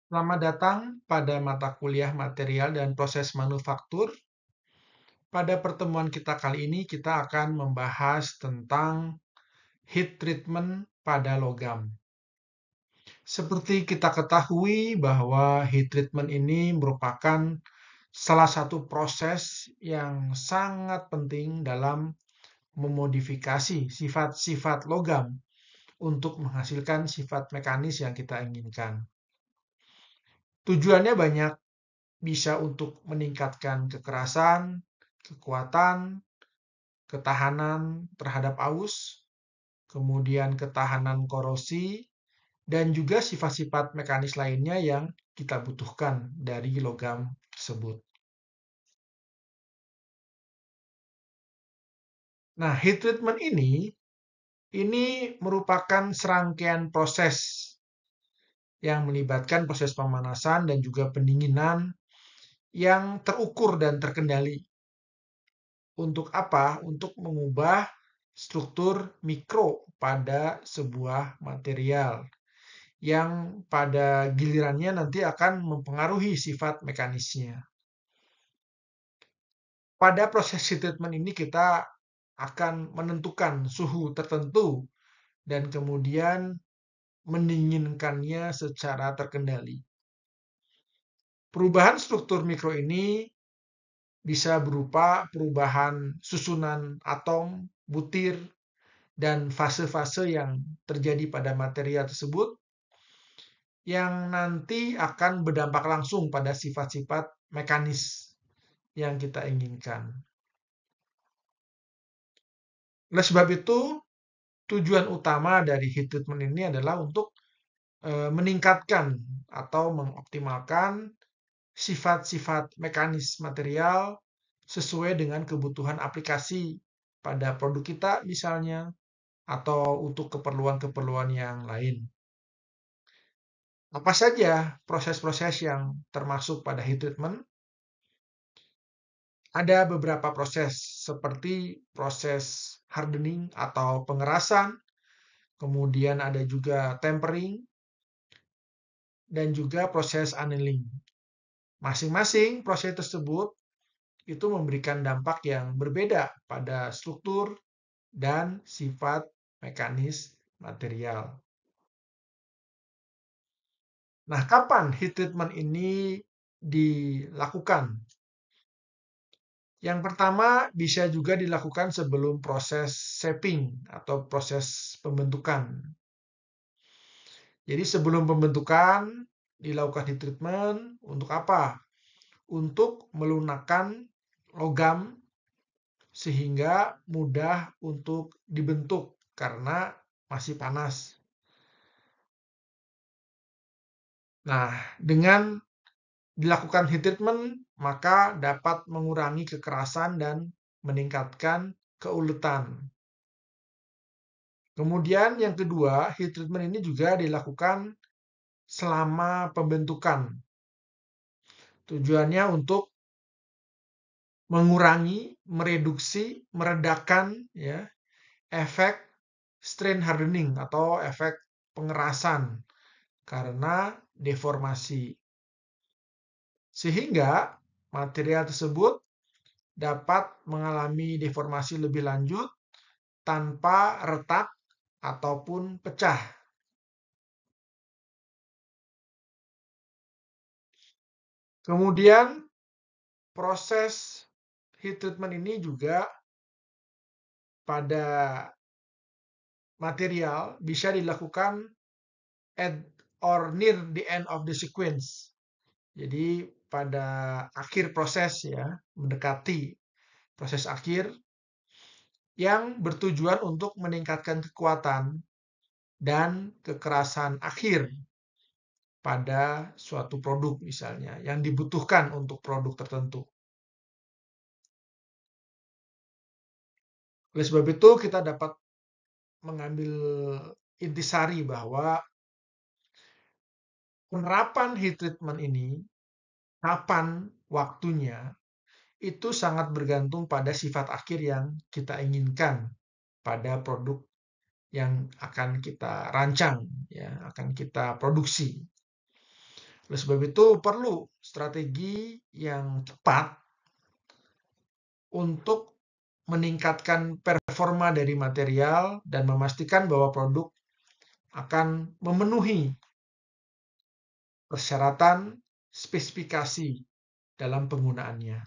Selamat datang pada mata kuliah material dan proses manufaktur. Pada pertemuan kita kali ini, kita akan membahas tentang heat treatment pada logam. Seperti kita ketahui bahwa heat treatment ini merupakan salah satu proses yang sangat penting dalam memodifikasi sifat-sifat logam untuk menghasilkan sifat mekanis yang kita inginkan. Tujuannya banyak, bisa untuk meningkatkan kekerasan, kekuatan, ketahanan terhadap aus, kemudian ketahanan korosi, dan juga sifat-sifat mekanis lainnya yang kita butuhkan dari logam tersebut. Nah, heat treatment ini merupakan serangkaian proses yang melibatkan proses pemanasan dan juga pendinginan yang terukur dan terkendali. Untuk apa? Untuk mengubah struktur mikro pada sebuah material yang pada gilirannya nanti akan mempengaruhi sifat mekanisnya. Pada proses heat treatment ini kita akan menentukan suhu tertentu dan kemudian mendinginkannya secara terkendali. Perubahan struktur mikro ini bisa berupa perubahan susunan atom, butir, dan fase-fase yang terjadi pada material tersebut yang nanti akan berdampak langsung pada sifat-sifat mekanis yang kita inginkan. Oleh sebab itu, tujuan utama dari heat treatment ini adalah untuk meningkatkan atau mengoptimalkan sifat-sifat mekanis material sesuai dengan kebutuhan aplikasi pada produk kita misalnya, atau untuk keperluan-keperluan yang lain. Apa saja proses-proses yang termasuk pada heat treatment? Ada beberapa proses seperti proses hardening atau pengerasan, kemudian ada juga tempering, dan juga proses annealing. Masing-masing proses tersebut itu memberikan dampak yang berbeda pada struktur dan sifat mekanis material. Nah, kapan heat treatment ini dilakukan? Yang pertama bisa juga dilakukan sebelum proses shaping atau proses pembentukan. Jadi sebelum pembentukan dilakukan heat treatment untuk apa? Untuk melunakkan logam sehingga mudah untuk dibentuk karena masih panas. Nah, dengan dilakukan heat treatment, maka dapat mengurangi kekerasan dan meningkatkan keuletan. Kemudian yang kedua, heat treatment ini juga dilakukan selama pembentukan. Tujuannya untuk mengurangi, mereduksi, meredakan ya efek strain hardening atau efek pengerasan karena deformasi. Sehingga material tersebut dapat mengalami deformasi lebih lanjut tanpa retak ataupun pecah. Kemudian proses heat treatment ini juga pada material bisa dilakukan at or near the end of the sequence. Jadi pada akhir proses ya, mendekati proses akhir yang bertujuan untuk meningkatkan kekuatan dan kekerasan akhir pada suatu produk misalnya yang dibutuhkan untuk produk tertentu. Oleh sebab itu kita dapat mengambil intisari bahwa penerapan heat treatment ini kapan waktunya itu sangat bergantung pada sifat akhir yang kita inginkan pada produk yang akan kita rancang, ya, akan kita produksi. Oleh sebab itu perlu strategi yang tepat untuk meningkatkan performa dari material dan memastikan bahwa produk akan memenuhi persyaratan spesifikasi dalam penggunaannya.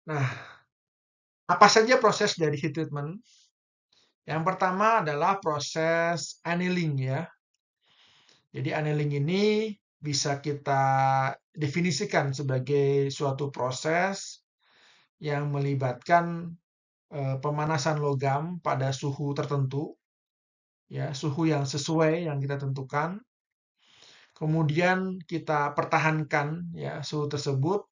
Nah, apa saja proses dari heat treatment? Yang pertama adalah proses annealing ya. Jadi annealing ini bisa kita definisikan sebagai suatu proses yang melibatkan pemanasan logam pada suhu tertentu, ya suhu yang sesuai yang kita tentukan. Kemudian kita pertahankan ya suhu tersebut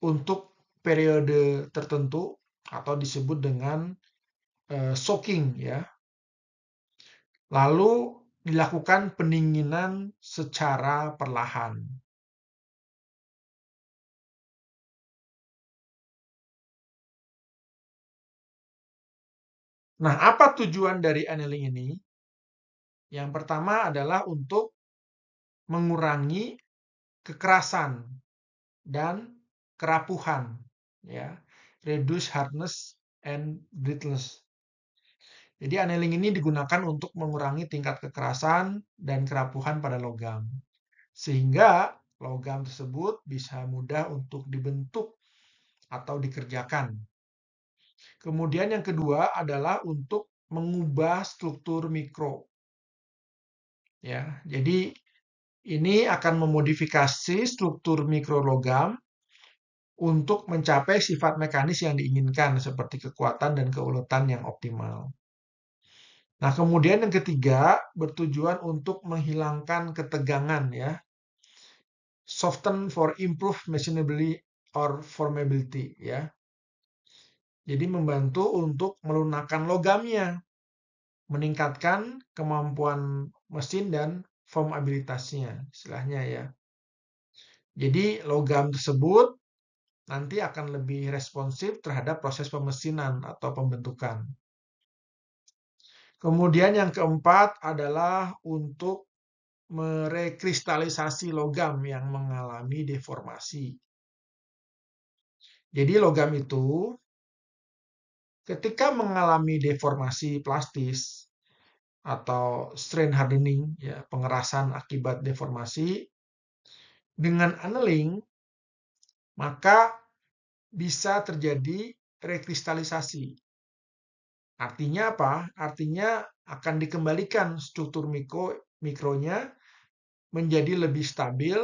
untuk periode tertentu atau disebut dengan soaking ya. Lalu dilakukan pendinginan secara perlahan. Nah, apa tujuan dari annealing ini? Yang pertama adalah untuk mengurangi kekerasan dan kerapuhan, ya, reduce hardness and brittleness. Jadi annealing ini digunakan untuk mengurangi tingkat kekerasan dan kerapuhan pada logam, sehingga logam tersebut bisa mudah untuk dibentuk atau dikerjakan. Kemudian yang kedua adalah untuk mengubah struktur mikro. Ya, jadi ini akan memodifikasi struktur mikrologam untuk mencapai sifat mekanis yang diinginkan seperti kekuatan dan keuletan yang optimal. Nah, kemudian yang ketiga bertujuan untuk menghilangkan ketegangan ya. Soften for improved machinability or formability ya. Jadi membantu untuk melunakkan logamnya, meningkatkan kemampuan mesin dan formabilitasnya, istilahnya ya. Jadi logam tersebut nanti akan lebih responsif terhadap proses pemesinan atau pembentukan. Kemudian yang keempat adalah untuk merekristalisasi logam yang mengalami deformasi. Jadi logam itu ketika mengalami deformasi plastis atau strain hardening, ya, pengerasan akibat deformasi, dengan annealing maka bisa terjadi rekristalisasi. Artinya apa? Artinya akan dikembalikan struktur mikronya menjadi lebih stabil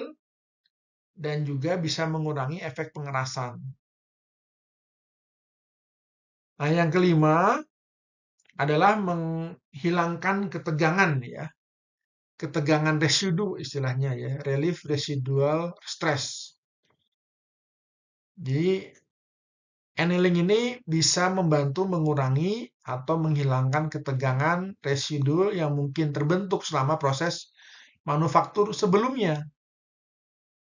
dan juga bisa mengurangi efek pengerasan. Nah, yang kelima adalah menghilangkan ketegangan, ya. Ketegangan residu istilahnya, ya, relief residual stress. Jadi annealing ini bisa membantu mengurangi atau menghilangkan ketegangan residu yang mungkin terbentuk selama proses manufaktur sebelumnya.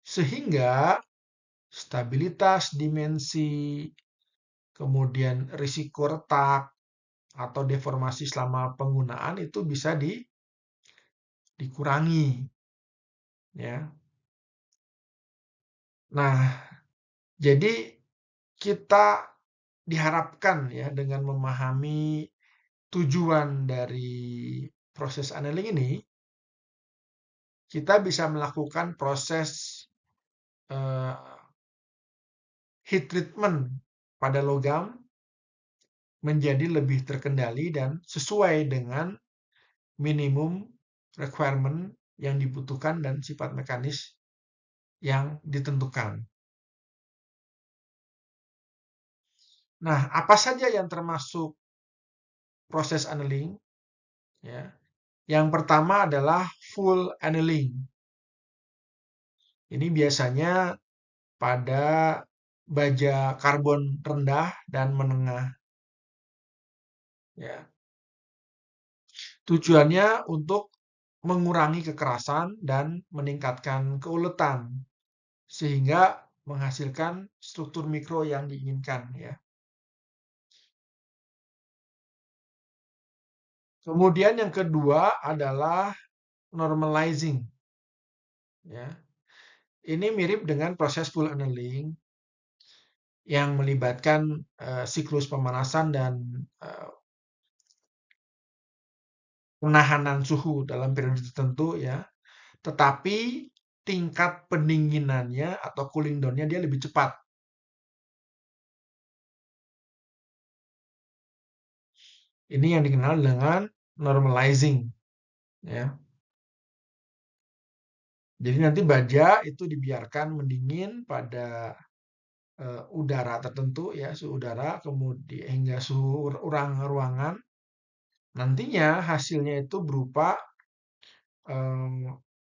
Sehingga stabilitas dimensi, kemudian risiko retak atau deformasi selama penggunaan itu bisa dikurangi, ya. Nah, jadi kita diharapkan, ya, dengan memahami tujuan dari proses annealing ini, kita bisa melakukan proses heat treatment pada logam menjadi lebih terkendali dan sesuai dengan minimum requirement yang dibutuhkan dan sifat mekanis yang ditentukan. Nah, apa saja yang termasuk proses annealing? Ya. Yang pertama adalah full annealing. Ini biasanya pada baja karbon rendah dan menengah. Ya. Tujuannya untuk mengurangi kekerasan dan meningkatkan keuletan sehingga menghasilkan struktur mikro yang diinginkan, ya. Kemudian yang kedua adalah normalizing, ya. Ini mirip dengan proses full annealing yang melibatkan siklus pemanasan dan penahanan suhu dalam periode tertentu, ya. Tetapi tingkat pendinginannya atau cooling down-nya dia lebih cepat. Ini yang dikenal dengan normalizing, ya. Jadi nanti baja itu dibiarkan mendingin pada udara tertentu, ya, suhu udara, kemudian hingga suhu ruangan. Nantinya hasilnya itu berupa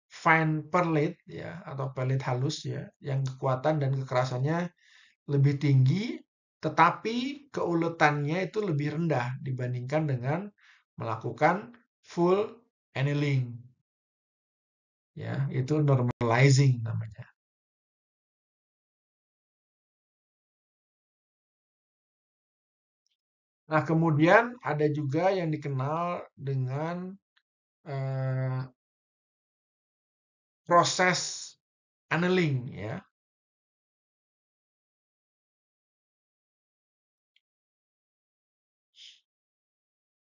fine perlite, ya, atau perlite halus, ya, yang kekuatan dan kekerasannya lebih tinggi, tetapi keuletannya itu lebih rendah dibandingkan dengan melakukan full annealing, ya, itu normalizing namanya. Nah, kemudian ada juga yang dikenal dengan eh, proses annealing, ya.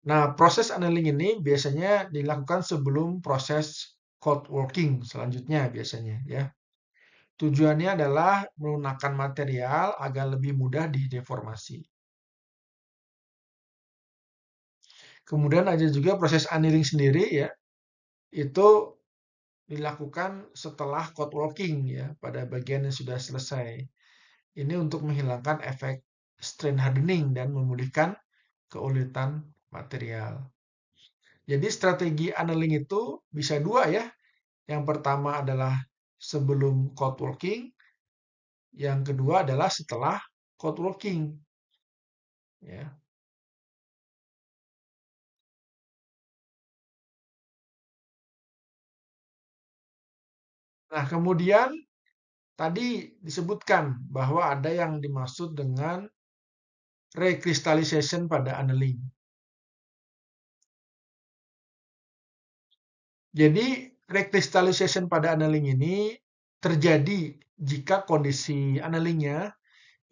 Nah, proses annealing ini biasanya dilakukan sebelum proses cold working selanjutnya biasanya, ya. Tujuannya adalah melunakkan material agar lebih mudah dideformasi. Kemudian ada juga proses annealing sendiri, ya. Itu dilakukan setelah cold working, ya, pada bagian yang sudah selesai. Ini untuk menghilangkan efek strain hardening dan memulihkan keuletan material. Jadi strategi annealing itu bisa dua, ya. Yang pertama adalah sebelum cold working, yang kedua adalah setelah cold working, ya. Nah, kemudian tadi disebutkan bahwa ada yang dimaksud dengan recrystallization pada annealing. Jadi recrystallization pada annealing ini terjadi jika kondisi annelingnya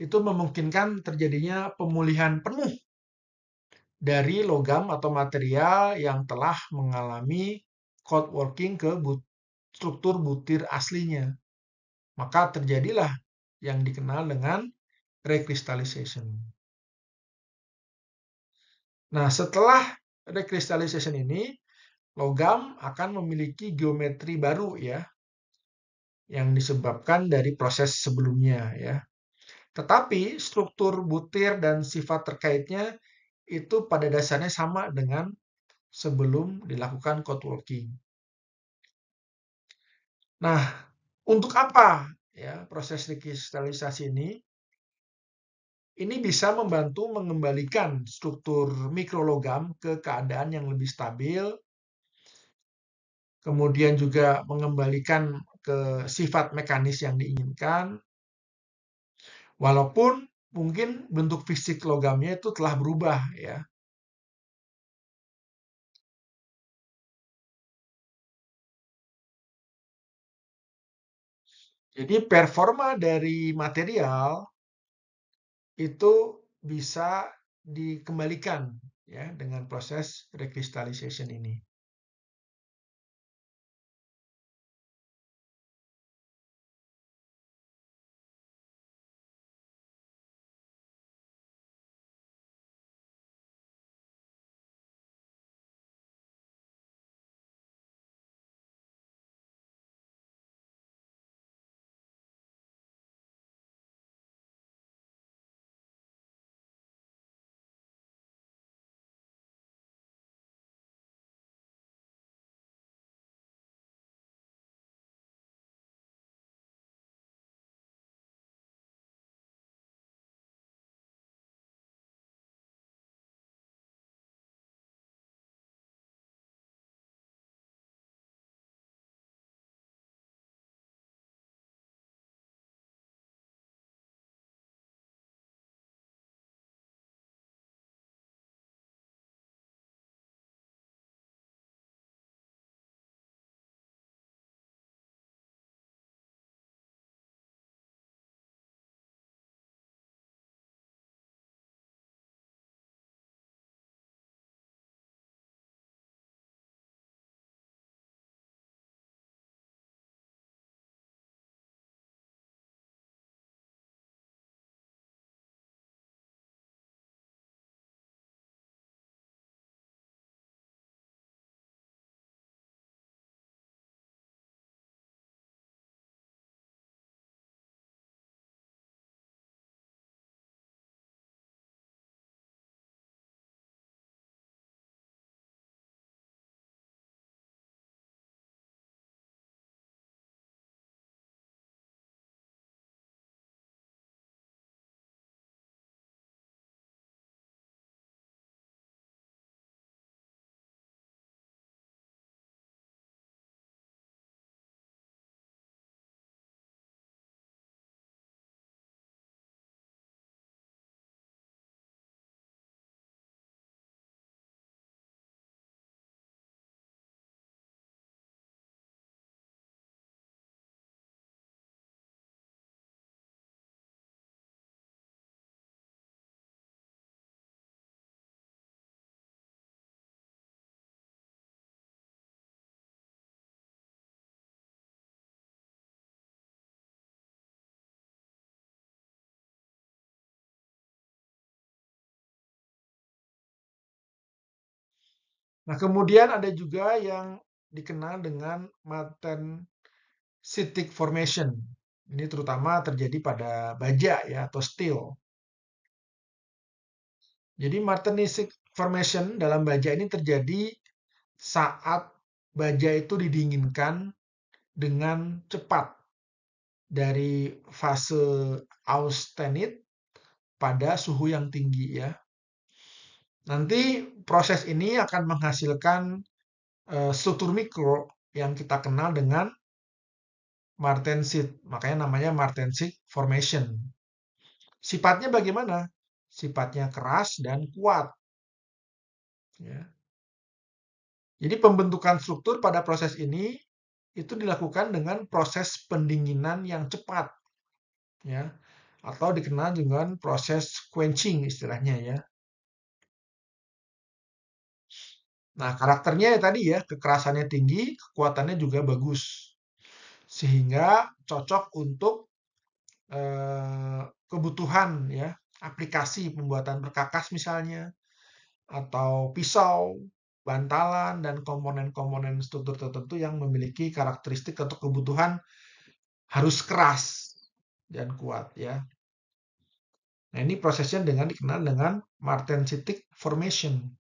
itu memungkinkan terjadinya pemulihan penuh dari logam atau material yang telah mengalami cold working ke struktur butir aslinya. Maka terjadilah yang dikenal dengan recrystallization. Nah, setelah recrystallization ini, logam akan memiliki geometri baru ya, yang disebabkan dari proses sebelumnya ya. Tetapi struktur butir dan sifat terkaitnya itu pada dasarnya sama dengan sebelum dilakukan cold working. Nah, untuk apa ya proses rekristalisasi ini? Ini bisa membantu mengembalikan struktur mikrologam ke keadaan yang lebih stabil, kemudian juga mengembalikan ke sifat mekanis yang diinginkan, walaupun mungkin bentuk fisik logamnya itu telah berubah ya. Jadi performa dari material itu bisa dikembalikan ya dengan proses recrystallization ini. Nah, kemudian ada juga yang dikenal dengan martensitic formation. Ini terutama terjadi pada baja ya atau steel. Jadi martensitic formation dalam baja ini terjadi saat baja itu didinginkan dengan cepat dari fase austenit pada suhu yang tinggi ya. Nanti proses ini akan menghasilkan struktur mikro yang kita kenal dengan martensit. Makanya namanya martensit formation. Sifatnya bagaimana? Sifatnya keras dan kuat. Ya. Jadi pembentukan struktur pada proses ini itu dilakukan dengan proses pendinginan yang cepat, ya, atau dikenal dengan proses quenching istilahnya ya. Nah, karakternya ya tadi ya, kekerasannya tinggi, kekuatannya juga bagus, sehingga cocok untuk kebutuhan ya, aplikasi pembuatan perkakas misalnya, atau pisau, bantalan, dan komponen-komponen struktur tertentu yang memiliki karakteristik atau kebutuhan harus keras dan kuat ya. Nah, ini prosesnya dikenal dengan martensitic formation.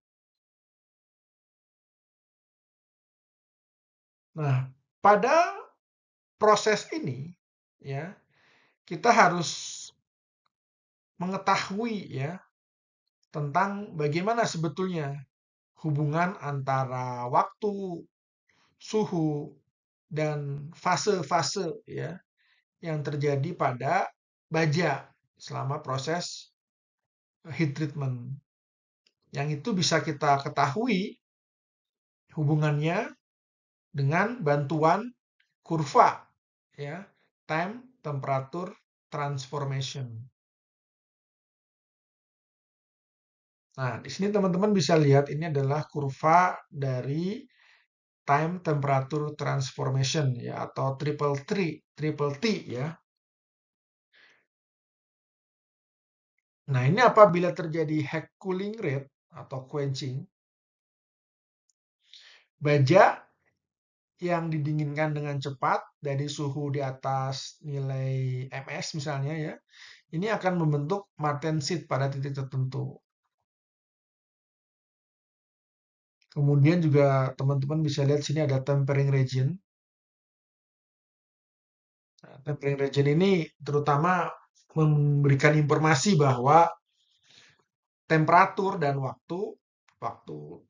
Nah, pada proses ini ya, kita harus mengetahui ya tentang bagaimana sebetulnya hubungan antara waktu, suhu, dan fase-fase ya yang terjadi pada baja selama proses heat treatment. Yang itu bisa kita ketahui hubungannya dengan bantuan kurva ya, time temperature transformation. Nah, di sini teman-teman bisa lihat ini adalah kurva dari time temperature transformation ya atau triple T ya. Nah, ini apabila terjadi head cooling rate atau quenching, baja yang didinginkan dengan cepat dari suhu di atas nilai ms misalnya ya, ini akan membentuk martensit pada titik tertentu. Kemudian juga teman-teman bisa lihat sini ada tempering region. Nah, tempering region ini terutama memberikan informasi bahwa temperatur dan waktu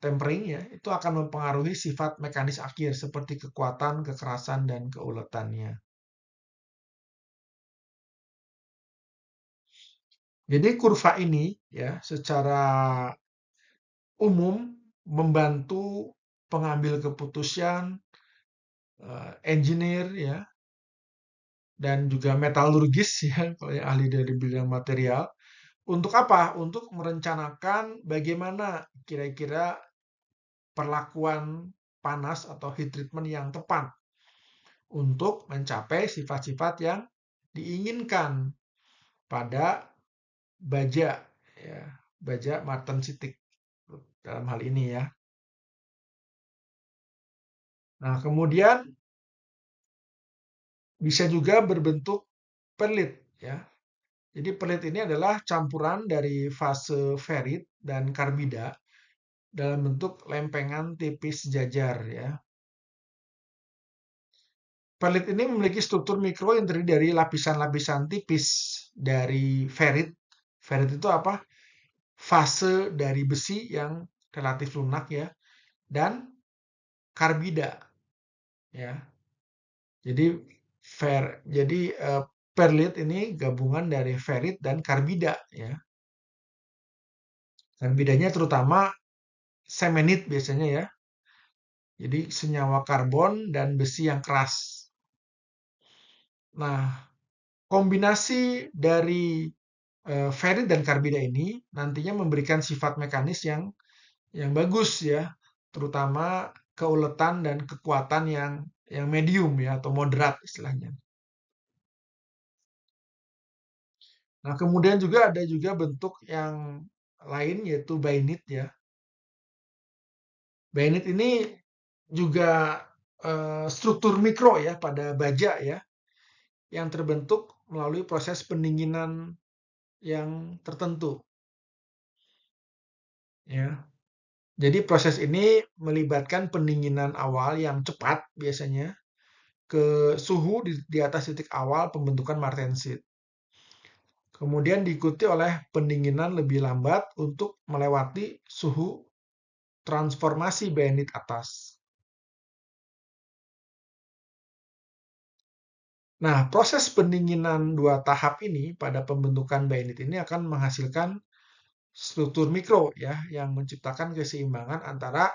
tempering ya itu akan mempengaruhi sifat mekanis akhir seperti kekuatan, kekerasan, dan keuletannya. Jadi kurva ini ya secara umum membantu pengambil keputusan, engineer ya, dan juga metalurgis ya kalau yang ahli dari bidang material. Untuk apa? Untuk merencanakan bagaimana kira-kira perlakuan panas atau heat treatment yang tepat untuk mencapai sifat-sifat yang diinginkan pada baja ya, baja martensitik dalam hal ini ya. Nah, kemudian bisa juga berbentuk perlit ya. Jadi perlit ini adalah campuran dari fase ferrit dan karbida dalam bentuk lempengan tipis sejajar ya. Perlit ini memiliki struktur mikro yang terdiri dari lapisan-lapisan tipis dari ferrit. Ferrit itu apa? Fase dari besi yang relatif lunak ya, dan karbida ya. Jadi perlit ini gabungan dari ferrit dan karbida ya. Karbidanya terutama semenit biasanya ya. Jadi senyawa karbon dan besi yang keras. Nah, kombinasi dari ferrit dan karbida ini nantinya memberikan sifat mekanis yang bagus ya, terutama keuletan dan kekuatan yang medium ya atau moderat istilahnya. Nah, kemudian juga ada juga bentuk yang lain yaitu bainit ya. Bainit ini juga struktur mikro ya pada baja ya yang terbentuk melalui proses pendinginan yang tertentu ya. Jadi proses ini melibatkan pendinginan awal yang cepat biasanya ke suhu di atas titik awal pembentukan martensit. Kemudian diikuti oleh pendinginan lebih lambat untuk melewati suhu transformasi bainit atas. Nah, proses pendinginan dua tahap ini pada pembentukan bainit ini akan menghasilkan struktur mikro ya yang menciptakan keseimbangan antara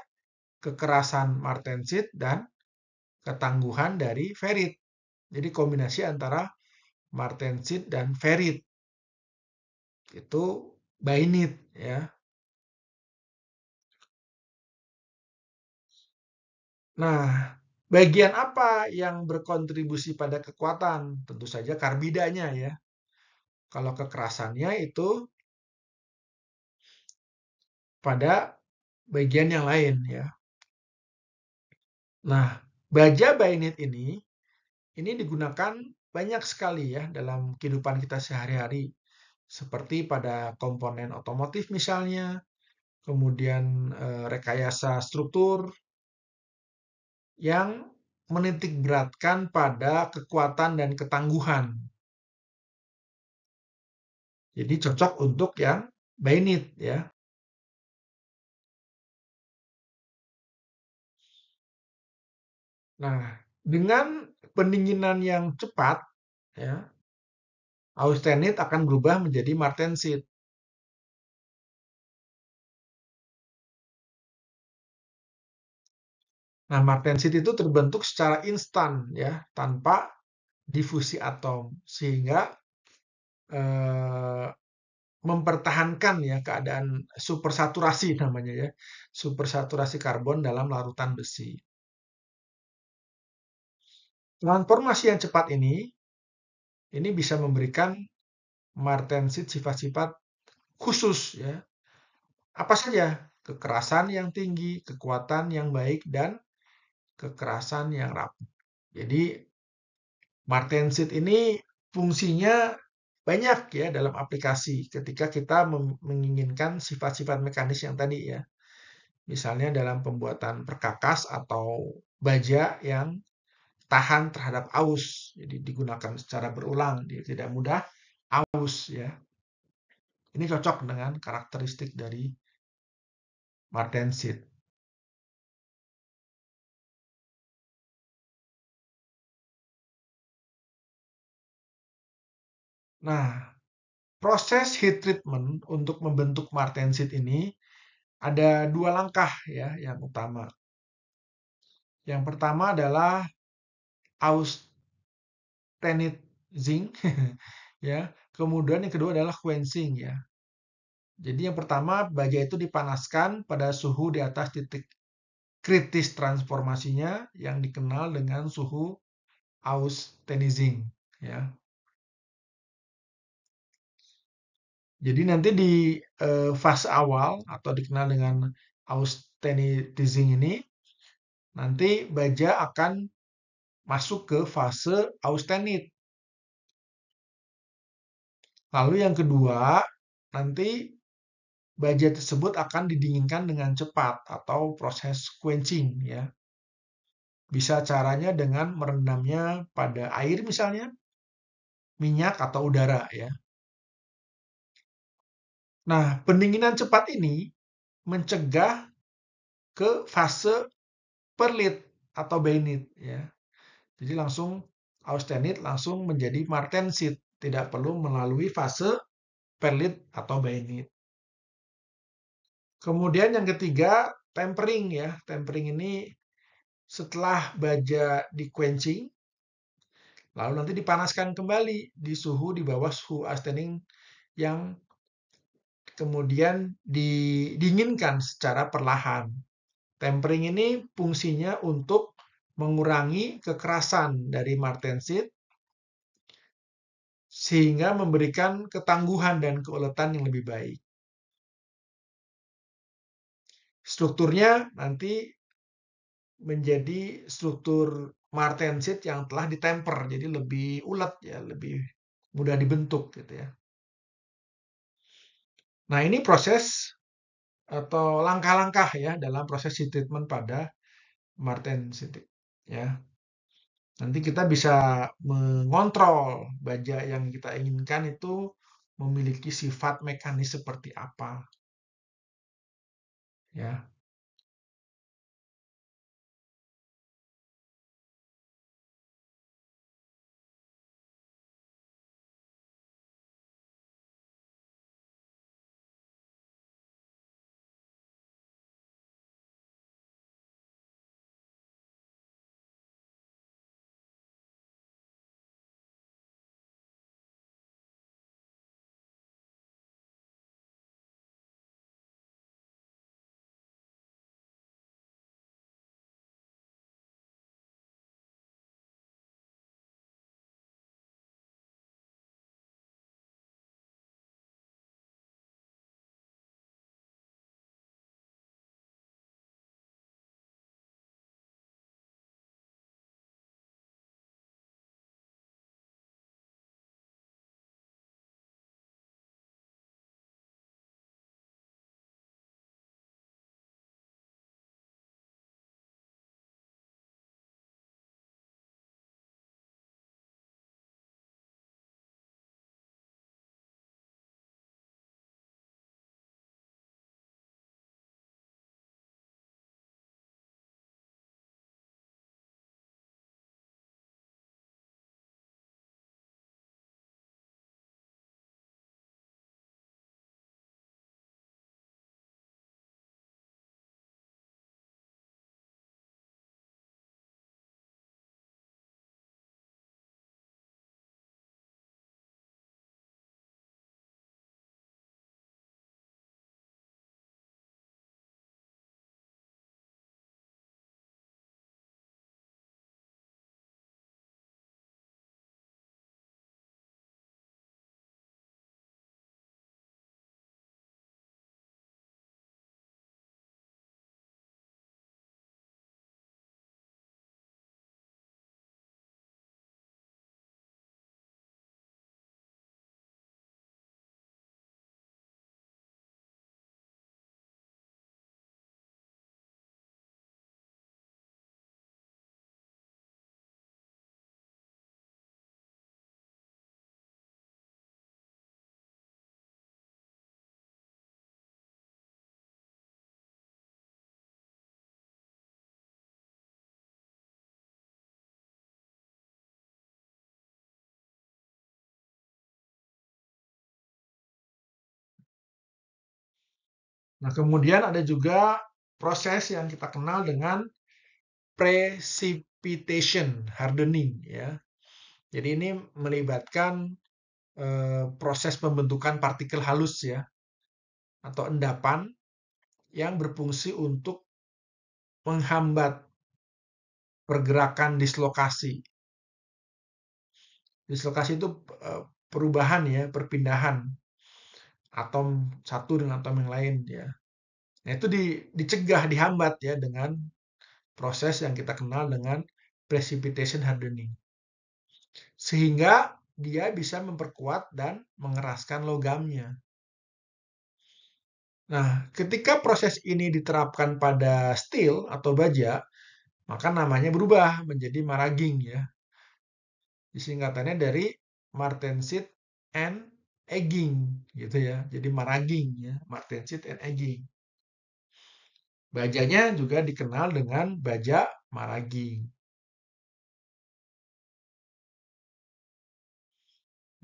kekerasan martensit dan ketangguhan dari ferit. Jadi kombinasi antara martensit dan ferit itu bainit ya. Nah, bagian apa yang berkontribusi pada kekuatan? Tentu saja karbidanya ya. Kalau kekerasannya itu pada bagian yang lain ya. Nah, baja bainit ini digunakan banyak sekali ya dalam kehidupan kita sehari-hari. Seperti pada komponen otomotif misalnya, kemudian rekayasa struktur yang menitik beratkan pada kekuatan dan ketangguhan. Jadi cocok untuk yang bainit ya. Nah, dengan pendinginan yang cepat ya, austenit akan berubah menjadi martensit. Nah, martensit itu terbentuk secara instan ya, tanpa difusi atom sehingga eh, mempertahankan ya keadaan supersaturasi namanya ya, supersaturasi karbon dalam larutan besi. Transformasi yang cepat ini bisa memberikan martensit sifat-sifat khusus ya. Apa saja? Kekerasan yang tinggi, kekuatan yang baik, dan kekerasan yang rapuh. Jadi martensit ini fungsinya banyak ya dalam aplikasi ketika kita menginginkan sifat-sifat mekanis yang tadi ya. Misalnya dalam pembuatan perkakas atau baja yang tahan terhadap aus. Jadi digunakan secara berulang, dia tidak mudah aus ya. Ini cocok dengan karakteristik dari martensit. Nah, proses heat treatment untuk membentuk martensit ini ada dua langkah ya yang utama. Yang pertama adalah austenitizing ya. Kemudian yang kedua adalah quenching ya. Jadi yang pertama baja itu dipanaskan pada suhu di atas titik kritis transformasinya yang dikenal dengan suhu austenizing ya. Jadi nanti di fase awal atau dikenal dengan austenitizing ini nanti baja akan masuk ke fase austenit. Lalu yang kedua, nanti baja tersebut akan didinginkan dengan cepat atau proses quenching ya. Bisa caranya dengan merendamnya pada air misalnya, minyak atau udara ya. Nah, pendinginan cepat ini mencegah ke fase perlit atau bainit ya. Jadi langsung austenit langsung menjadi martensit, tidak perlu melalui fase perlit atau bainit. Kemudian yang ketiga, tempering ya. Tempering ini setelah baja di quenching, lalu nanti dipanaskan kembali di suhu di bawah suhu austening yang kemudian didinginkan secara perlahan. Tempering ini fungsinya untuk mengurangi kekerasan dari martensit sehingga memberikan ketangguhan dan keuletan yang lebih baik. Strukturnya nanti menjadi struktur martensit yang telah ditemper, jadi lebih ulet ya, lebih mudah dibentuk gitu ya. Nah, ini proses atau langkah-langkah ya dalam proses heat treatment pada martensit ya. Nanti kita bisa mengontrol baja yang kita inginkan itu memiliki sifat mekanis seperti apa ya. Nah, kemudian ada juga proses yang kita kenal dengan precipitation hardening ya. Jadi ini melibatkan proses pembentukan partikel halus ya atau endapan yang berfungsi untuk menghambat pergerakan dislokasi. Dislokasi itu perubahan ya, perpindahan atom satu dengan atom yang lain ya. Nah, itu dicegah, dihambat ya dengan proses yang kita kenal dengan precipitation hardening. Sehingga dia bisa memperkuat dan mengeraskan logamnya. Nah, ketika proses ini diterapkan pada steel atau baja, maka namanya berubah menjadi maraging ya. Singkatannya dari martensit and egging gitu ya. Jadi maraging ya, martensit and egging. Bajanya juga dikenal dengan baja maraging.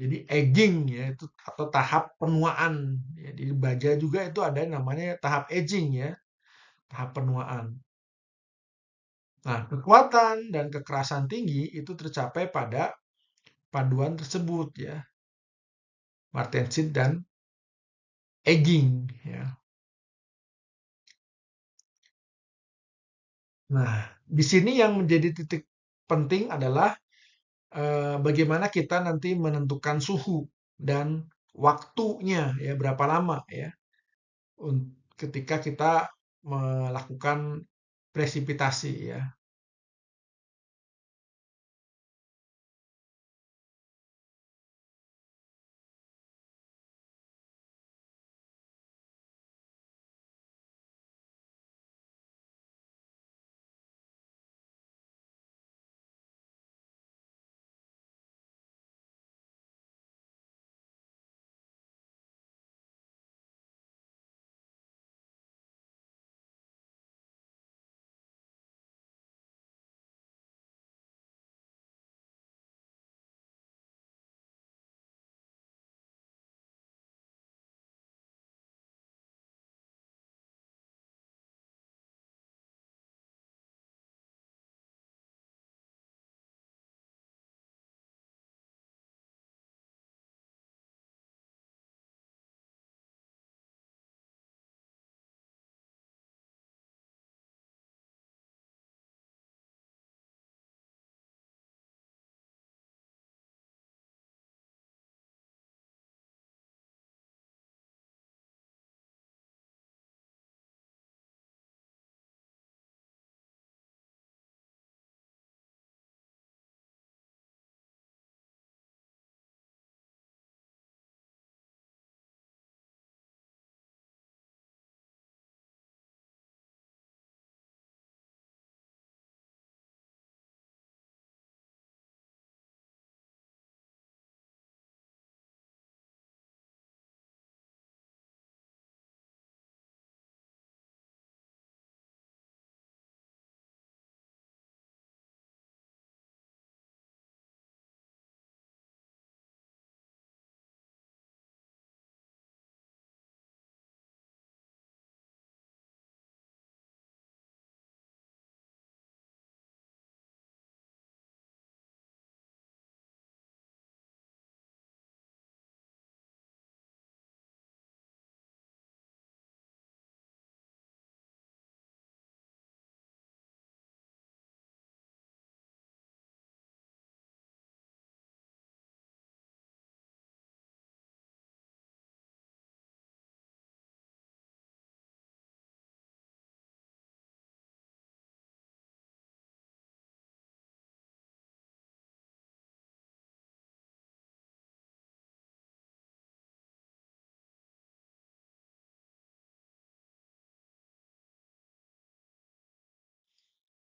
Jadi egging ya itu atau tahap penuaan. Ya, di baja juga itu ada namanya tahap aging ya, tahap penuaan. Nah, kekuatan dan kekerasan tinggi itu tercapai pada paduan tersebut ya, martensit dan egging ya. Nah, di sini yang menjadi titik penting adalah bagaimana kita nanti menentukan suhu dan waktunya ya berapa lama ya ketika kita melakukan presipitasi ya.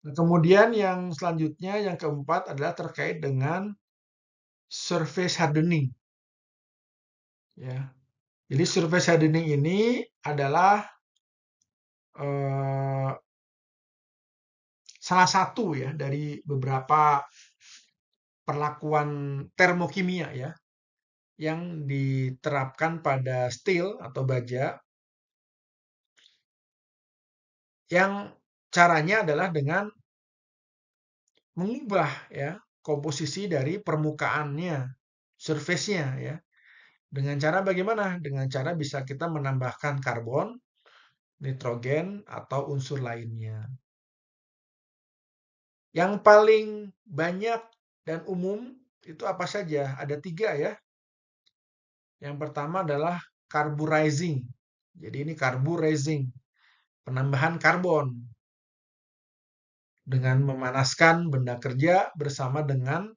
Nah, kemudian yang selanjutnya yang keempat adalah terkait dengan surface hardening ya. Jadi surface hardening ini adalah eh, salah satu ya dari beberapa perlakuan termokimia ya yang diterapkan pada steel atau baja Yang caranya adalah dengan mengubah ya komposisi dari permukaannya, surface-nya ya. Dengan cara bagaimana? Dengan cara bisa kita menambahkan karbon, nitrogen, atau unsur lainnya. Yang paling banyak dan umum itu apa saja? Ada 3 ya. Yang pertama adalah carburizing. Jadi ini carburizing, penambahan karbon dengan memanaskan benda kerja bersama dengan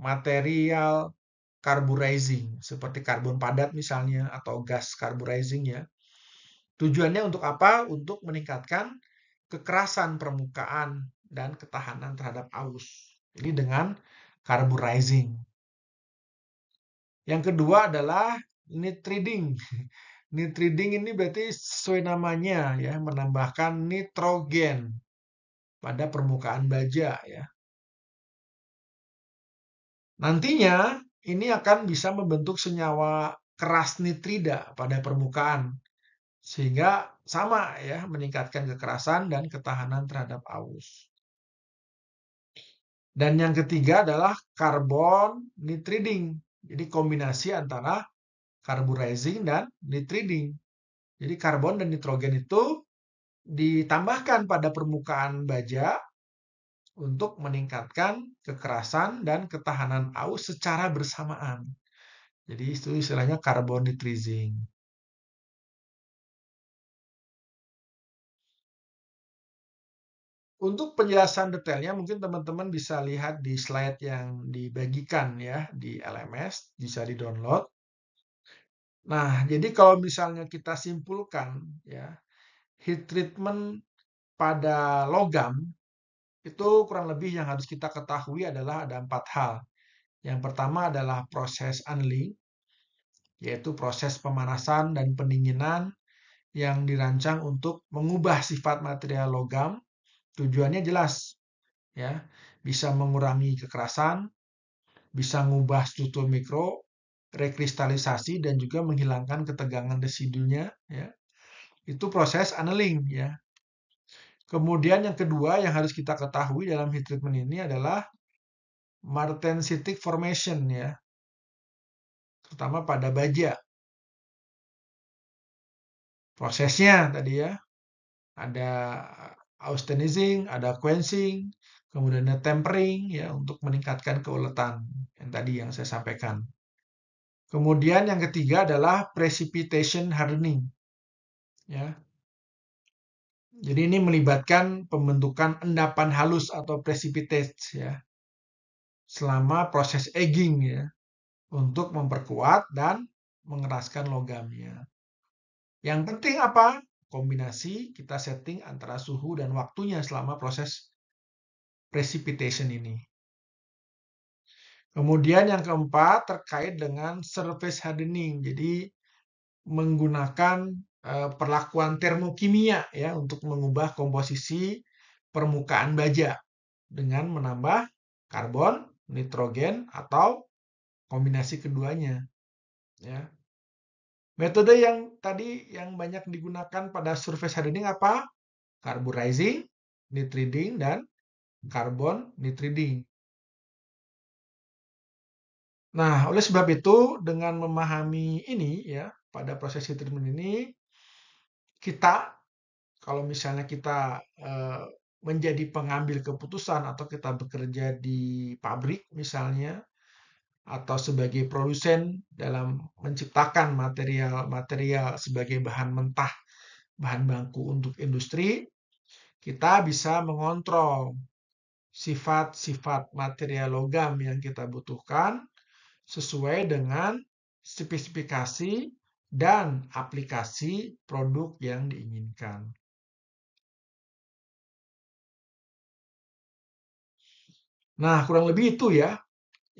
material carburizing, seperti karbon padat misalnya atau gas carburizing ya. Tujuannya untuk apa? Untuk meningkatkan kekerasan permukaan dan ketahanan terhadap arus. Ini dengan carburizing. Yang kedua adalah nitriding. Nitriding ini berarti sesuai namanya ya, menambahkan nitrogen pada permukaan baja ya. Nantinya ini akan bisa membentuk senyawa keras nitrida pada permukaan sehingga sama ya meningkatkan kekerasan dan ketahanan terhadap arus. Dan yang ketiga adalah carbon nitriding. Jadi kombinasi antara carburizing dan nitriding. Jadi karbon dan nitrogen itu ditambahkan pada permukaan baja untuk meningkatkan kekerasan dan ketahanan arus secara bersamaan. Jadi itu istilahnya carbon nitriding. Untuk penjelasan detailnya mungkin teman-teman bisa lihat di slide yang dibagikan ya di LMS, bisa di-download. Nah, jadi kalau misalnya kita simpulkan ya, heat treatment pada logam itu kurang lebih yang harus kita ketahui adalah ada 4 hal. Yang pertama adalah proses annealing, yaitu proses pemanasan dan pendinginan yang dirancang untuk mengubah sifat material logam. Tujuannya jelas, ya, bisa mengurangi kekerasan, bisa mengubah struktur mikro, rekristalisasi dan juga menghilangkan ketegangan residunya, ya. Itu proses annealing, ya. Kemudian yang kedua yang harus kita ketahui dalam heat treatment ini adalah martensitic formation, ya, terutama pada baja. Prosesnya tadi ya, ada austenizing, ada quenching, kemudian ada tempering ya untuk meningkatkan keuletan yang tadi yang saya sampaikan. Kemudian yang ketiga adalah precipitation hardening. Ya. Jadi ini melibatkan pembentukan endapan halus atau precipitate ya selama proses egging ya untuk memperkuat dan mengeraskan logamnya. Yang penting apa? Kombinasi kita setting antara suhu dan waktunya selama proses precipitation ini. Kemudian yang keempat terkait dengan surface hardening. Jadi menggunakan perlakuan termokimia ya untuk mengubah komposisi permukaan baja dengan menambah karbon, nitrogen atau kombinasi keduanya ya. Metode yang tadi yang banyak digunakan pada surface hardening apa? Carburizing, nitriding dan carbon nitriding. Nah, oleh sebab itu dengan memahami ini ya pada proses heat treatment ini kita kalau misalnya kita menjadi pengambil keputusan atau kita bekerja di pabrik misalnya atau sebagai produsen dalam menciptakan material-material sebagai bahan mentah, bahan baku untuk industri, kita bisa mengontrol sifat-sifat material logam yang kita butuhkan sesuai dengan spesifikasi dan aplikasi produk yang diinginkan. Nah, kurang lebih itu ya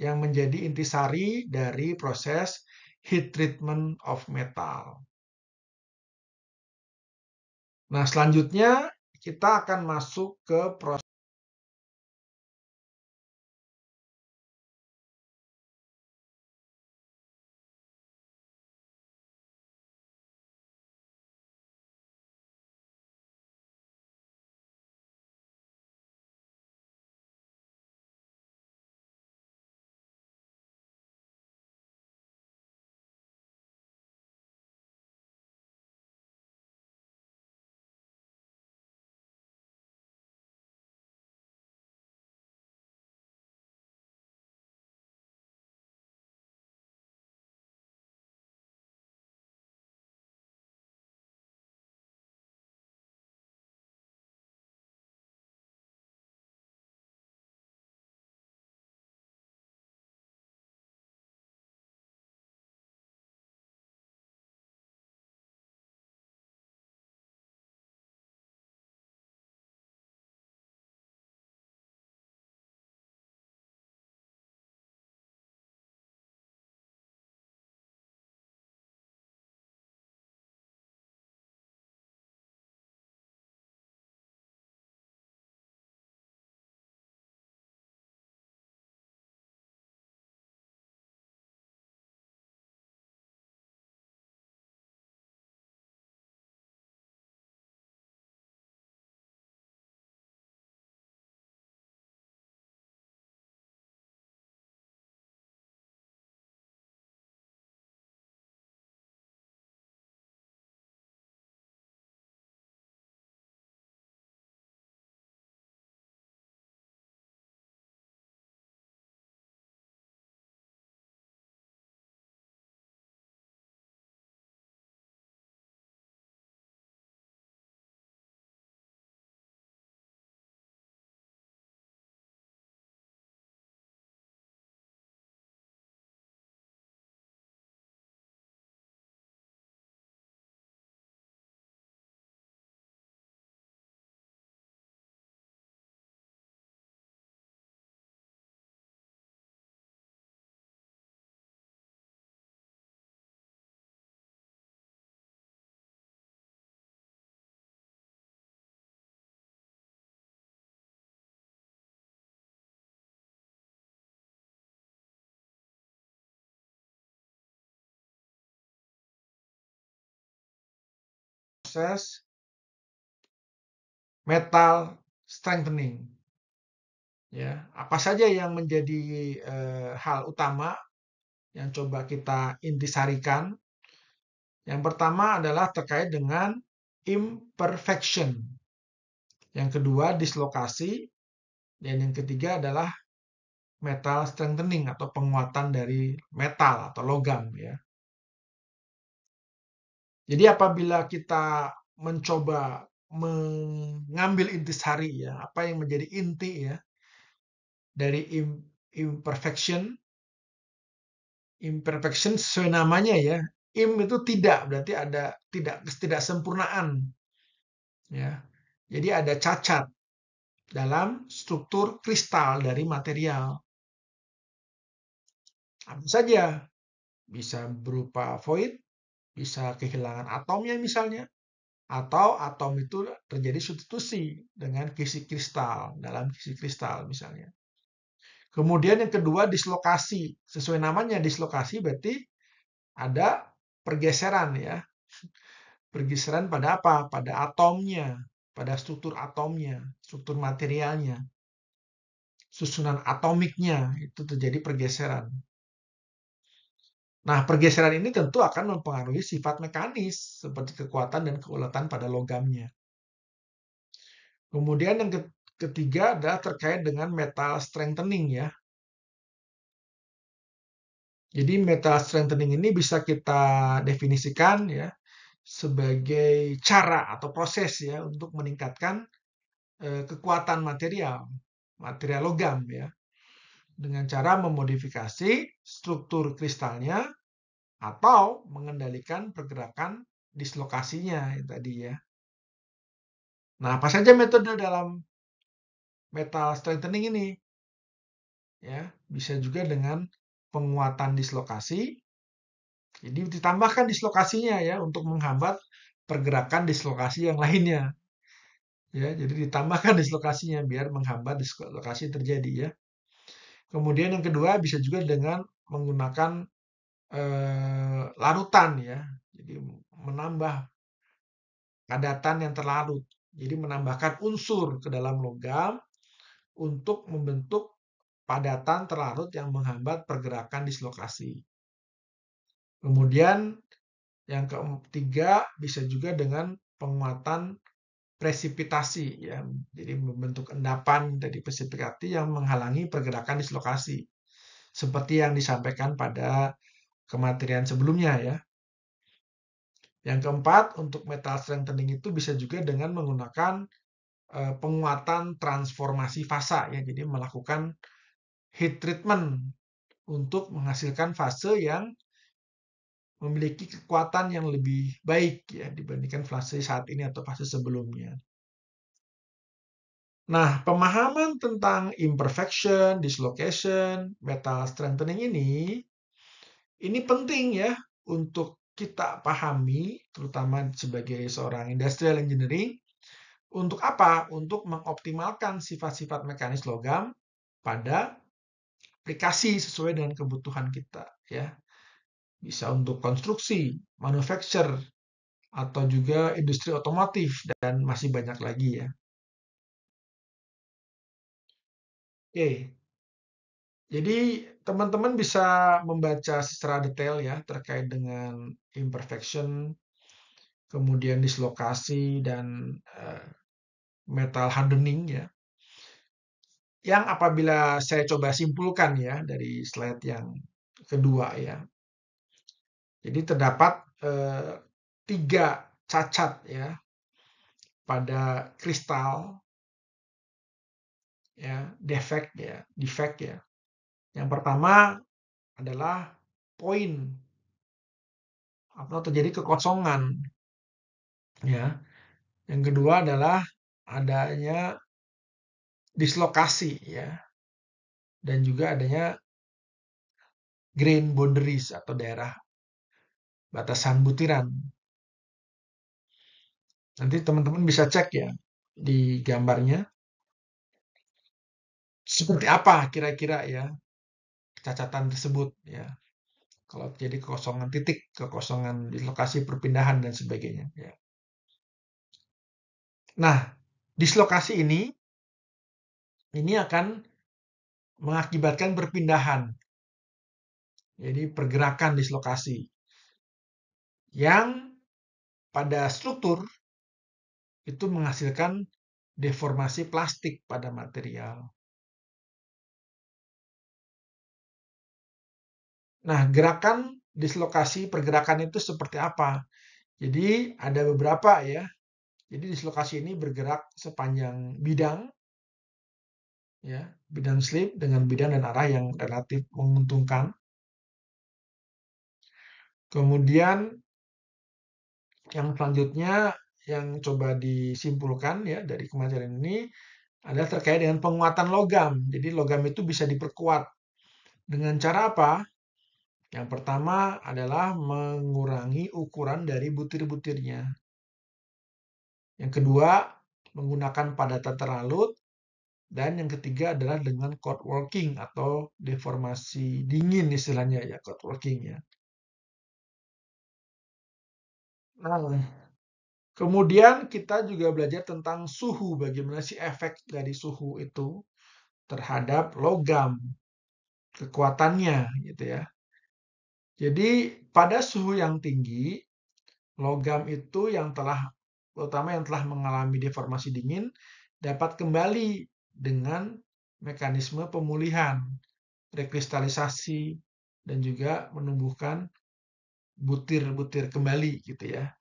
yang menjadi intisari dari proses heat treatment of metal. Nah, selanjutnya kita akan masuk ke proses proses metal strengthening. Ya, apa saja yang menjadi hal utama yang coba kita intisarikan? Yang pertama adalah terkait dengan imperfection. Yang kedua dislokasi, dan yang ketiga adalah metal strengthening atau penguatan dari metal atau logam ya. Jadi apabila kita mencoba mengambil intisari ya, apa yang menjadi inti ya dari imperfection, imperfection sesuai namanya ya. Itu tidak, berarti ada tidak sempurnaan ya. Jadi ada cacat dalam struktur kristal dari material. Apa saja, bisa berupa void, bisa kehilangan atomnya misalnya, atau atom itu terjadi substitusi dengan kisi kristal, dalam kisi kristal misalnya. Kemudian yang kedua dislokasi. Sesuai namanya dislokasi berarti ada pergeseran ya. Pergeseran pada apa? Pada atomnya, pada struktur atomnya, struktur materialnya. Susunan atomiknya itu terjadi pergeseran. Nah, pergeseran ini tentu akan mempengaruhi sifat mekanis seperti kekuatan dan keuletan pada logamnya. Kemudian yang ketiga adalah terkait dengan metal strengthening ya. Jadi metal strengthening ini bisa kita definisikan ya sebagai cara atau proses ya untuk meningkatkan kekuatan material logam ya, dengan cara memodifikasi struktur kristalnya atau mengendalikan pergerakan dislokasinya tadi ya. Nah, apa saja metode dalam metal strengthening ini? Ya, bisa juga dengan penguatan dislokasi. Jadi ditambahkan dislokasinya ya untuk menghambat pergerakan dislokasi yang lainnya. Ya, jadi ditambahkan dislokasinya biar menghambat dislokasi terjadi ya. Kemudian yang kedua bisa juga dengan menggunakan larutan ya. Jadi menambah padatan yang terlarut. Jadi menambahkan unsur ke dalam logam untuk membentuk padatan terlarut yang menghambat pergerakan dislokasi. Kemudian yang ketiga bisa juga dengan penguatan presipitasi ya. Jadi membentuk endapan dari presipitasi yang menghalangi pergerakan dislokasi. Seperti yang disampaikan pada kematerian sebelumnya ya. Yang keempat, untuk metal strengthening itu bisa juga dengan menggunakan penguatan transformasi fasa ya. Jadi melakukan heat treatment untuk menghasilkan fase yang memiliki kekuatan yang lebih baik ya dibandingkan fase saat ini atau fase sebelumnya. Nah, pemahaman tentang imperfection, dislocation, metal strengthening ini penting ya untuk kita pahami, terutama sebagai seorang industrial engineering. Untuk apa? Untuk mengoptimalkan sifat-sifat mekanis logam pada aplikasi sesuai dengan kebutuhan kita ya. Bisa untuk konstruksi, manufacture, atau juga industri otomotif dan masih banyak lagi ya. Oke. Jadi teman-teman bisa membaca secara detail ya terkait dengan imperfection, kemudian dislokasi dan metal hardening ya. Yang apabila saya coba simpulkan ya dari slide yang kedua ya. Jadi terdapat 3 cacat ya pada kristal ya, defect ya. Yang pertama adalah poin atau terjadi kekosongan ya. Yang kedua adalah adanya dislokasi ya. Dan juga adanya grain boundaries atau daerah batasan butiran. Nanti teman-teman bisa cek ya di gambarnya. Seperti apa kira-kira ya kecacatan tersebut ya. Kalau terjadi kekosongan titik, kekosongan di lokasi perpindahan dan sebagainya ya. Nah, dislokasi ini akan mengakibatkan perpindahan. Jadi pergerakan dislokasi yang pada struktur itu menghasilkan deformasi plastik pada material. Nah, gerakan dislokasi pergerakan itu seperti apa? Jadi ada beberapa ya. Jadi dislokasi ini bergerak sepanjang bidang, ya, bidang slip dengan bidang dan arah yang relatif menguntungkan. Kemudian yang selanjutnya yang coba disimpulkan ya dari kemateриan ini adalah terkait dengan penguatan logam. Jadi logam itu bisa diperkuat dengan cara apa? Yang pertama adalah mengurangi ukuran dari butir-butirnya. Yang kedua, menggunakan padatan teralut. Dan yang ketiga adalah dengan code working atau deformasi dingin istilahnya ya, code working ya. Nah, kemudian kita juga belajar tentang suhu, bagaimana sih efek dari suhu itu terhadap logam, kekuatannya gitu ya. Jadi pada suhu yang tinggi, logam itu terutama yang telah mengalami deformasi dingin, dapat kembali dengan mekanisme pemulihan, rekristalisasi, dan juga menumbuhkan butir-butir kembali gitu ya.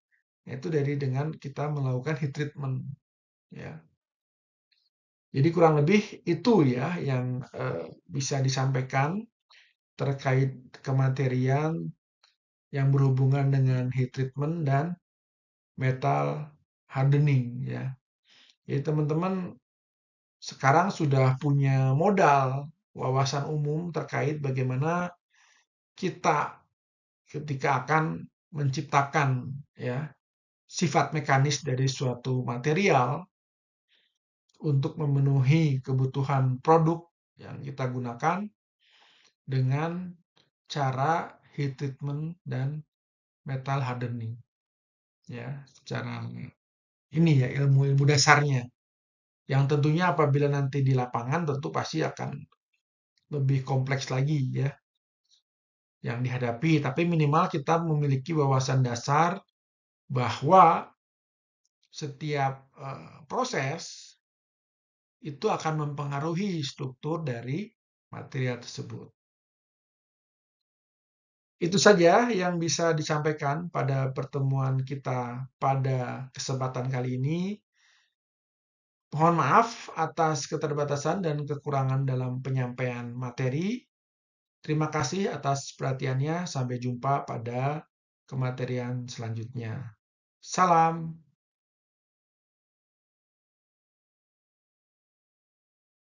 Itu dengan kita melakukan heat treatment ya. Jadi kurang lebih itu ya yang bisa disampaikan terkait kematerian yang berhubungan dengan heat treatment dan metal hardening ya. Jadi teman-teman sekarang sudah punya modal wawasan umum terkait bagaimana kita ketika akan menciptakan ya sifat mekanis dari suatu material untuk memenuhi kebutuhan produk yang kita gunakan dengan cara heat treatment dan metal hardening ya secara ini ya ilmu-ilmu dasarnya yang tentunya apabila nanti di lapangan tentu pasti akan lebih kompleks lagi ya yang dihadapi tapi minimal kita memiliki wawasan dasar bahwa setiap proses itu akan mempengaruhi struktur dari material tersebut. Itu saja yang bisa disampaikan pada pertemuan kita pada kesempatan kali ini. Mohon maaf atas keterbatasan dan kekurangan dalam penyampaian materi. Terima kasih atas perhatiannya. Sampai jumpa pada kematerian selanjutnya. Salam.